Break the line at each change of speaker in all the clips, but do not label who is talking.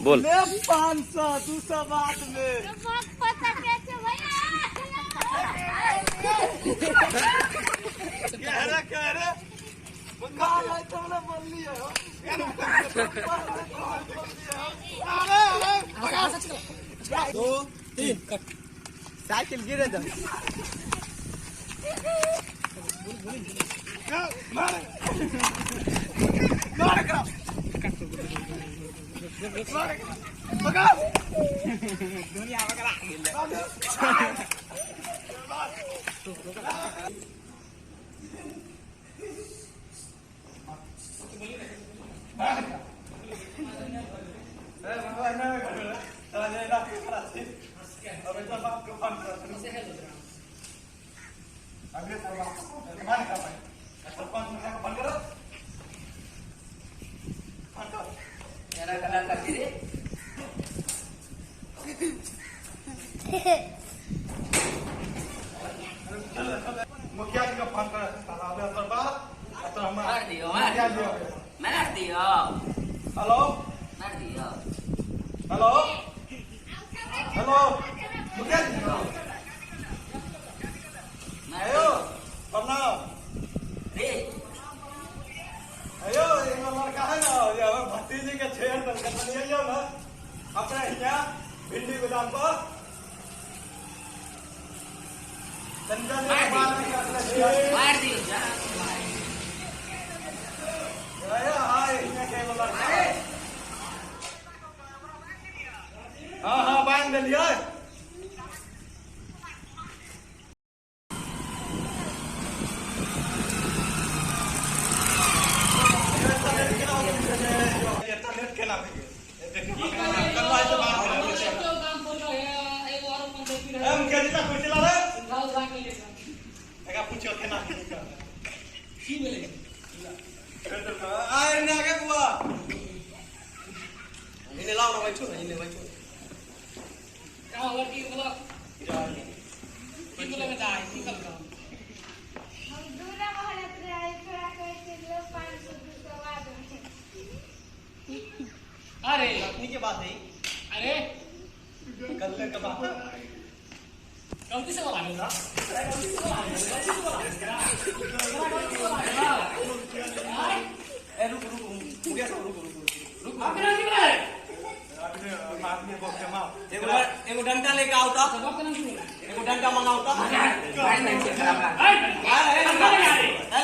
बोल
500 200 बात में कह रहे बोल लिया दो तीन साइकिल गिरे दो दुनिया मुखिया जी का फोन कर मार दियो हेलो हेलो हेलो मुखिया जी आयो प्रणाम आयो एगो लड़का है ना ये भतीजी के छेड़ दल के बनियो ना अपने यहाँ भिंडी गोदाम पर
मार दियो जा
हाँ हाँ बांध दिलिए पूछो केना की बोले आए ना के बुआ इने लाओ ना बैठो इने बैठो
का लड़की बोला की बोले में दाई निकल का
हम दूरा मोहल्ले पे आए थोड़ा करके लो 500 बाद
अरे
अपनी के बात है
अरे
कल का बात
गलती से बोला ना
ए रुक मुझे सब रुक
आपने की बोले
आदमी को जमाओ
एगो डंडा लेके आओ तो सब का नाम की बोले
एगो डंडा मंगाओ तो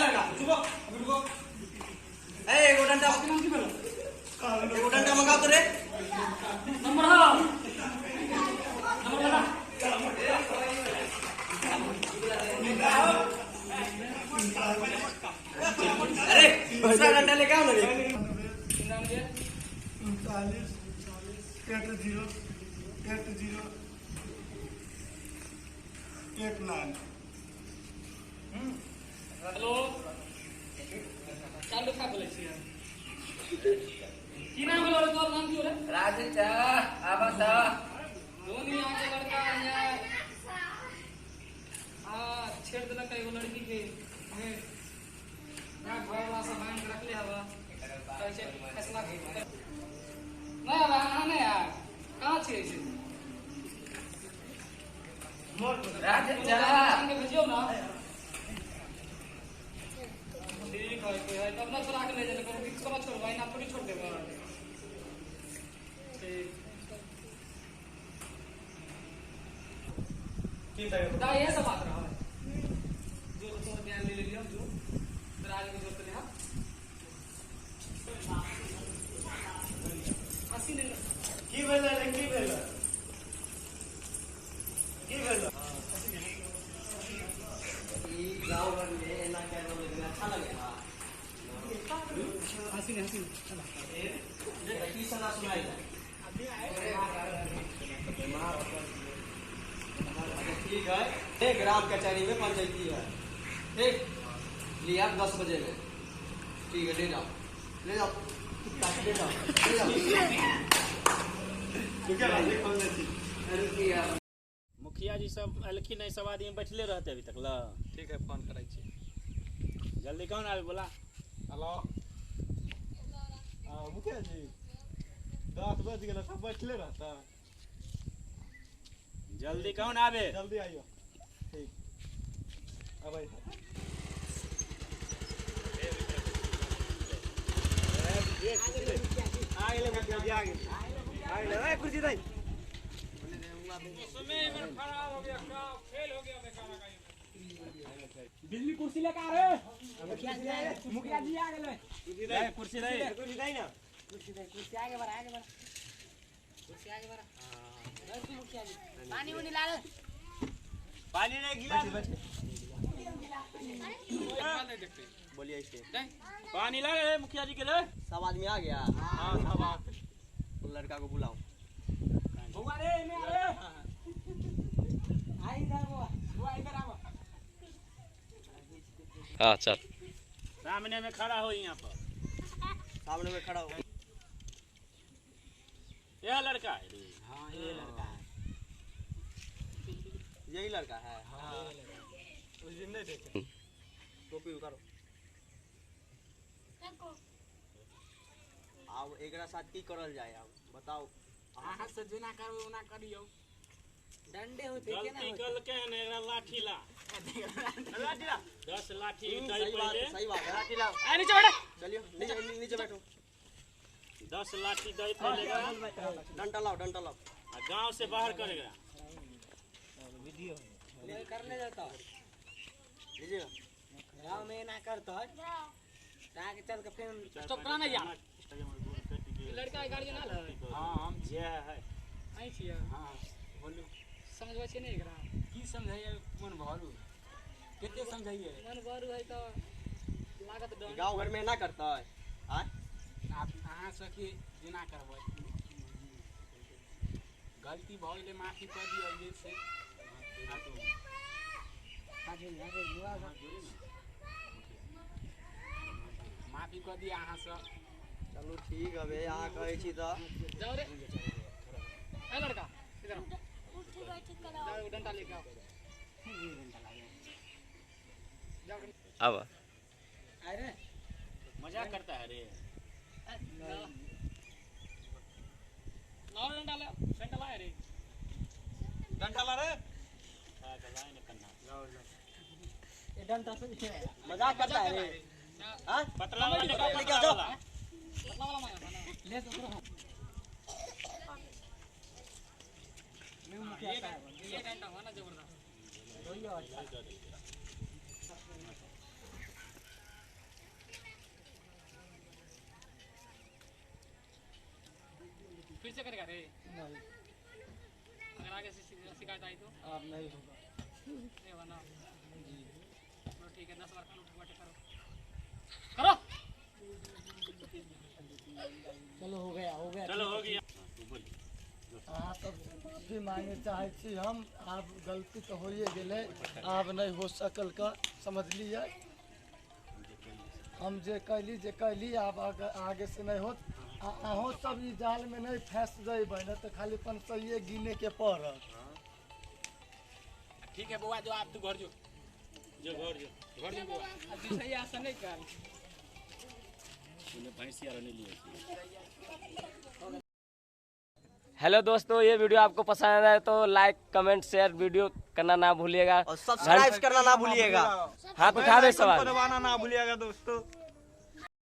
लड़का रुको रुको ए एगो डंडा मंगाओ तो रे
नंबर हां नंबर बता
अरे दूसरा डंडा लेके आओ ना रे 39
हेलो चालू खा बोले छी की नाम बोलो तोर नाम की बोले
राजू चा आबा सा
दुनिया के लड़का यहाँ छेड़ देलक एगो लड़की के ना घर वाला सब बांध के रखले हवा कैसे फैसला ना बहाना नहीं यार कहाँ छे से
राजू चा
के भेजियो ना ठीक है तब ना चला के ले जाने को फिक्स करो छोड़ भाई ना थोड़ी छोड़ देगा ठीक है दा ये सब बात रहा है जो तो ध्यान ले लिया जो फिर आज की जरूरत नहीं है हंसी नहीं
की भेला रे की भेला
ई गांव में ना क्या बोले अच्छा लगे हां
हंसी नहीं चला
ये की सुना सुनाई
अभी आए
ठीक है एक ग्राम कचहरी में पंचायती है ठीक लिया 10 बजे में ठीक है ले जाओ ले जाओ
मुखिया जी सब अलखी नहीं सब आदमी बैठले रहते अभी तक ला
ठीक है फोन करै छी
जल्दी कौन आवे बोला
हेलो मुखिया जी 10 बज गए सब बैठले रहता।
जल्दी कौन आवे?
जल्दी आइयो। ठीक अब आई आगे ले मुखिया जी आगे ए कुर्सी दे।
समय में खड़ा हो गया, क्या फेल हो गया बेचारा का।
बिजली कुर्सी लेके आ रहे मुखिया जी आ गए।
कुर्सी दे ना।
कुर्सी आगे बढ़ा, कुर्सी आगे बढ़ा। बस तू मुखिया जी पानी उनी ला ले।
पानी नहीं गिला।
बोलिए इसके
पानी ला ले मुखिया जी के ले।
सब आदमी आ गया।
हाँ सब आ।
लड़का को बुलाओ।
बुआ रे मैं आ रे। आई इधर बुआ इधर आओ।
हाँ चल
सामने में खड़ा हो यहाँ पर।
सामने में खड़ा हो।
यह लड़का है।
हां ये लड़का है।
यही लड़का है।
हां
उस दिन नहीं देखे।
टोपी उतारो। अब एकरा साथ की करल जाए अब बताओ।
हां से जेना करो ओना करियो। डंडे होते के ना
गलती कल के ने एकरा लाठी ला। लाठी ला 10 लाठी उठाई पहले।
सही बात है। लाठी लाओ।
आ नीचे बैठ।
चलियो नीचे बैठो।
10 लाठी दई पहले।
डंडा लाओ
गांव से बाहर करेगा।
वीडियो करने जाता
लीजिएगा।
गांव में ना करता है आगे चल के फिर स्टॉप कराना यार। लड़का गाड़ी ना ले।
हां हम जे है
आई छिया।
हां बोलू
समझबै छै नहीं एकरा
की समझाइए मन भरू केते समझाइए
मन भरू है तो लागत डर।
गांव घर में ना करता है। हाँ
आप अहाँ सके जेना करबै गलती भऽ गेलै माफी कऽ दियौ जे छै माफी कऽ दिअ अहाँ सब।
चलो ठीक है बे अहाँ कहै छी तो
जाओ रे ए लड़का इधर जाओ डंडा लेके आओ।
अब
अरे
मजाक करता है रे।
नौ डंडा ले डंडा लाए रे।
डंडा ला रे।
हां गलाए ने कन्ना।
ये डंडा से
मजाक करता है रे। हाँ
पतला वाला निकाल
लेके आ जाओ।
पतला वाला मांगा ले तो ये डंडा हुआ ना जबरदस्त। फिर से करेगा रे?
नहीं
अगर आगे से शिकायत आई तो
अब नहीं होगा।
नहीं होगा ना चलो ठीक है 10 बार का नोट बटे करो
चलो हो गया
चलो हो गया।
अहाँ सब भी मांगे चाहे छी हम। आप गलती तो होइए गेले आब नहीं हो सकल का समझ लिया। हम जे कैली आब आगे से नहीं होत। अहों सब ई जाल में नहीं फंस जइबै न तो खाली पन सही गिने के पड़त।
ठीक है बउआ जो आप तू घर जो
घर जो
बउआ
अभी सही आशा नहीं कर
तूने भैंसिया नहीं लिए।
हेलो दोस्तों, ये वीडियो आपको पसंद आए तो लाइक कमेंट शेयर वीडियो करना ना भूलिएगा
और सब्सक्राइब करना ना भूलिएगा।
हाथ उठा दे सवाल।
दबाना ना भूलिएगा दोस्तों।